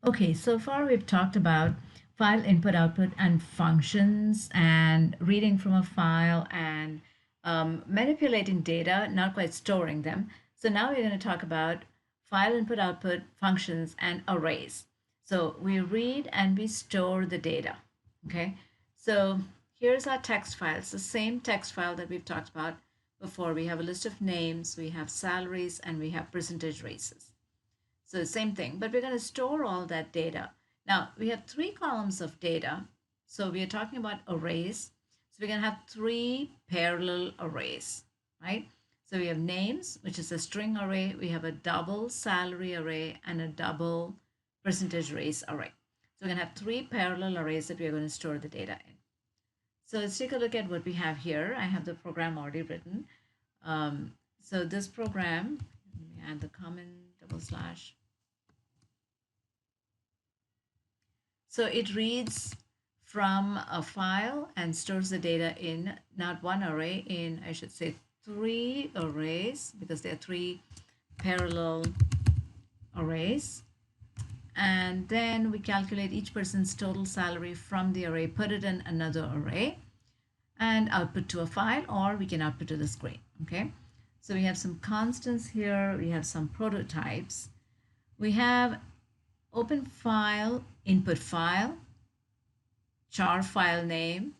Okay, so far we've talked about file input, output, and functions, and reading from a file and manipulating data, not quite storing them. So now we're going to talk about file input, output, functions, and arrays. So we read and we store the data. Okay, so here's our text file. It's the same text file that we've talked about before. We have a list of names, we have salaries, and we have percentage raises. So same thing, but we're going to store all that data. Now we have three columns of data. So we are talking about arrays. So we're going to have three parallel arrays, right? So we have names, which is a string array. We have a double salary array and a double percentage raise array. So we're going to have three parallel arrays that we're going to store the data in. So let's take a look at what we have here. I have the program already written. So this program, let me add the comment double slash. So it reads from a file and stores the data in not one array, in I should say three arrays, because there are three parallel arrays. And then we calculate each person's total salary from the array, put it in another array, and output to a file, or we can output to the screen. Okay, so we have some constants here, we have some prototypes. We have open file, input file, char file name,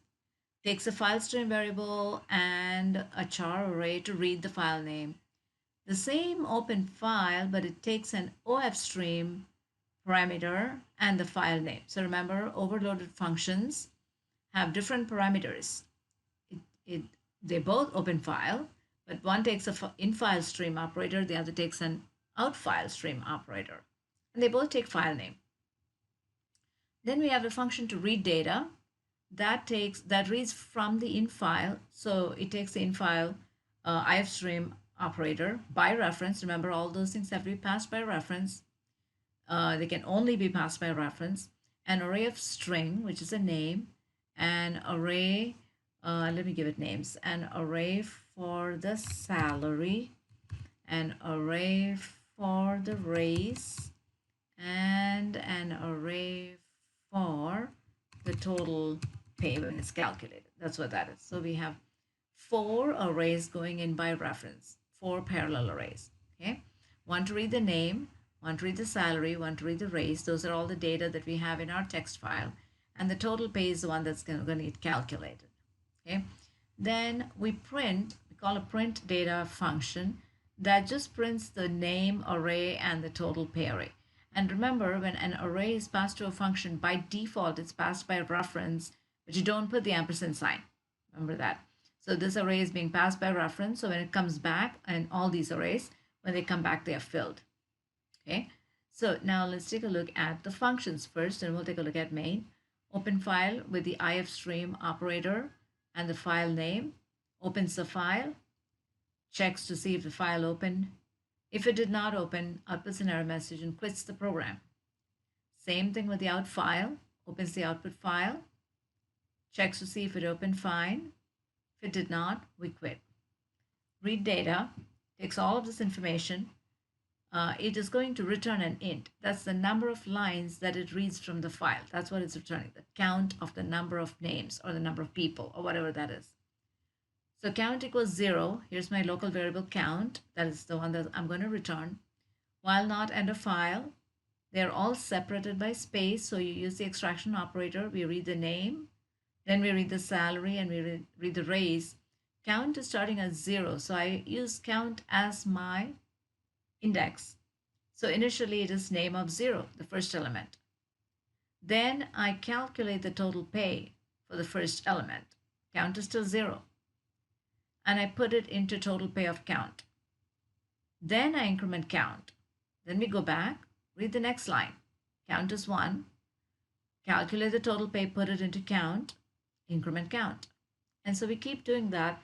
takes a file stream variable and a char array to read the file name. The same open file, but it takes an OF stream parameter and the file name. So remember, overloaded functions have different parameters. They both open file, but one takes a in file stream operator, the other takes an out file stream operator, and they both take file name. Then we have the function to read data that reads from the in file. So it takes the in file if stream operator by reference. Remember, all those things have to be passed by reference. They can only be passed by reference. An array of string, which is a name, an array, let me give it names, an array for the salary, an array for the raise, and an array for the total pay when it's calculated. That's what that is. So we have four arrays going in by reference, four parallel arrays. Okay, one to read the name, one to read the salary, one to read the raise. Those are all the data that we have in our text file, and the total pay is the one that's going to get calculated. Okay, then we call a print data function that just prints the name array and the total pay array. And remember, when an array is passed to a function, by default, it's passed by reference, but you don't put the ampersand sign. Remember that. So this array is being passed by reference. So when it comes back, and all these arrays, when they come back, they are filled. Okay. So now let's take a look at the functions first, and we'll take a look at main. Open file with the if stream operator and the file name. Opens the file, checks to see if the file opened. If it did not open, outputs an error message and quits the program. Same thing with the out file, opens the output file, checks to see if it opened, fine. If it did not, we quit. Read data, takes all of this information. It is going to return an int. That's the number of lines that it reads from the file. That's what it's returning, the count of the number of names or the number of people or whatever that is. So count equals 0. Here's my local variable count. That is the one that I'm going to return. While not end of file, they're all separated by space. So you use the extraction operator. We read the name, then we read the salary, and we read the raise. Count is starting at 0. So I use count as my index. So initially it is name of 0, the first element. Then I calculate the total pay for the first element. Count is still 0. And I put it into total pay of count. Then I increment count. Then we go back, read the next line. Count is 1. Calculate the total pay, put it into count, increment count. And so we keep doing that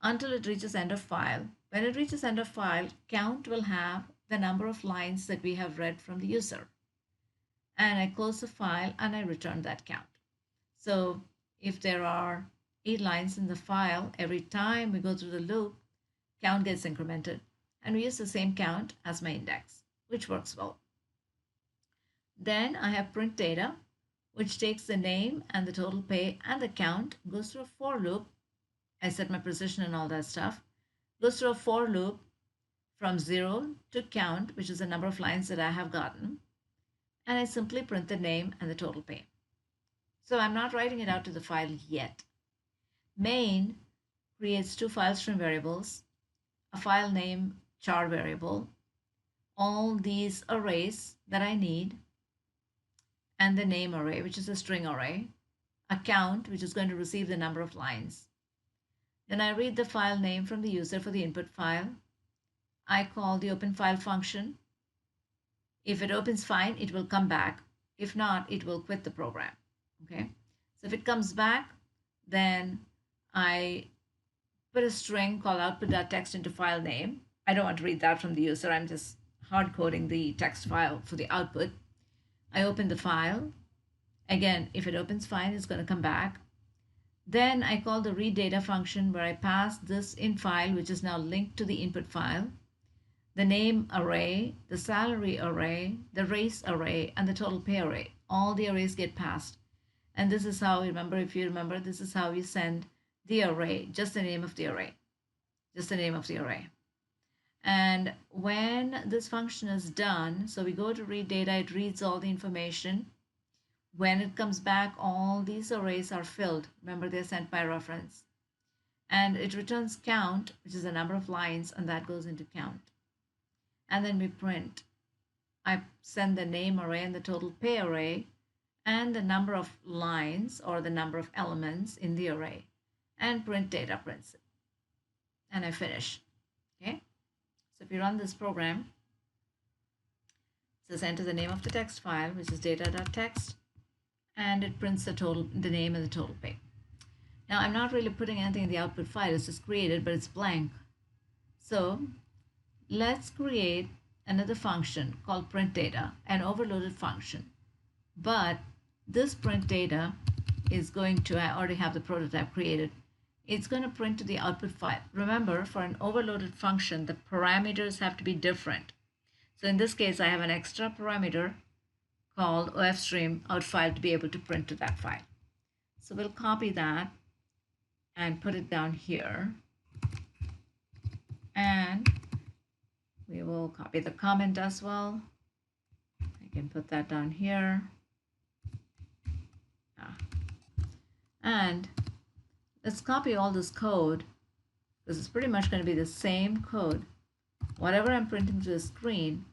until it reaches end of file. When it reaches end of file, count will have the number of lines that we have read from the user. And I close the file and I return that count. So if there are 8 lines in the file, every time we go through the loop, count gets incremented. And we use the same count as my index, which works well. Then I have print data, which takes the name and the total pay and the count, goes through a for loop. I set my position and all that stuff. Goes through a for loop from 0 to count, which is the number of lines that I have gotten. And I simply print the name and the total pay. So I'm not writing it out to the file yet. Main creates two file stream variables, a file name char variable, all these arrays that I need, and the name array, which is a string array, a count, which is going to receive the number of lines. Then I read the file name from the user for the input file. I call the open file function. If it opens fine, it will come back. If not, it will quit the program. Okay. So if it comes back, then I put a string called output.text into file name. I don't want to read that from the user. I'm just hard coding the text file for the output. I open the file. Again, if it opens fine, it's going to come back. Then I call the read data function where I pass this in file, which is now linked to the input file, the name array, the salary array, the race array, and the total pay array. All the arrays get passed. And this is how, if you remember, this is how you send the array, just the name of the array, just the name of the array. And when this function is done, so we go to read data, it reads all the information. When it comes back, all these arrays are filled. Remember, they're sent by reference. And it returns count, which is the number of lines, and that goes into count. And then we print. I send the name array and the total pay array and the number of lines or the number of elements in the array, and print data prints it. And I finish. Okay. So if you run this program, it says enter the name of the text file, which is data.text, and it prints the name and the total pay. Now I'm not really putting anything in the output file, it's just created, but it's blank. So let's create another function called print data, an overloaded function. But this print data is going to, I already have the prototype created. It's going to print to the output file. Remember, for an overloaded function, the parameters have to be different. So in this case, I have an extra parameter called ofstream out file to be able to print to that file. So we'll copy that and put it down here. And we will copy the comment as well. I can put that down here. And let's copy all this code. This is pretty much going to be the same code. Whatever I'm printing to the screen,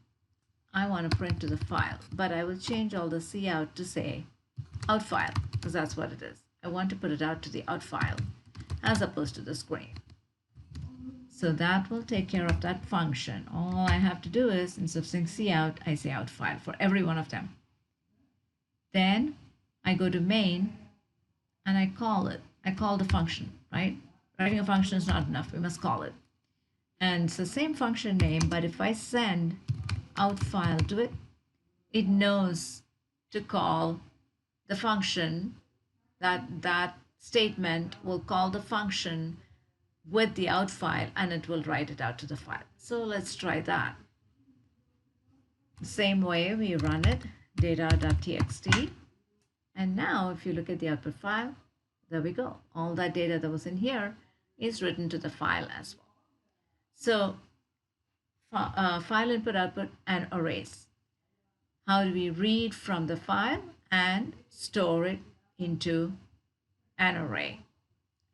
I want to print to the file, but I will change all the cout to say out file, because that's what it is. I want to put it out to the out file as opposed to the screen. So that will take care of that function. All I have to do is, instead of saying cout, I say out file for every one of them. Then I go to main and I call it. I call the function, right? Writing a function is not enough. We must call it. And it's the same function name, but if I send out file to it, it knows to call the function, that statement will call the function with the out file, and it will write it out to the file. So let's try that. The same way we run it, data.txt. And now if you look at the output file, there we go. All that data that was in here is written to the file as well. So file input, output, and arrays. How do we read from the file and store it into an array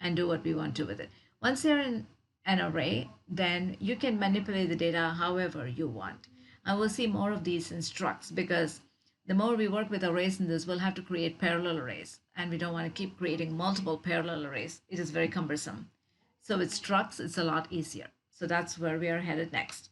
and do what we want to with it? Once you're in an array, then you can manipulate the data however you want. And we'll see more of these in structs, because the more we work with arrays in this, we'll have to create parallel arrays. And we don't want to keep creating multiple parallel arrays. It is very cumbersome. So with structs, it's a lot easier. So that's where we are headed next.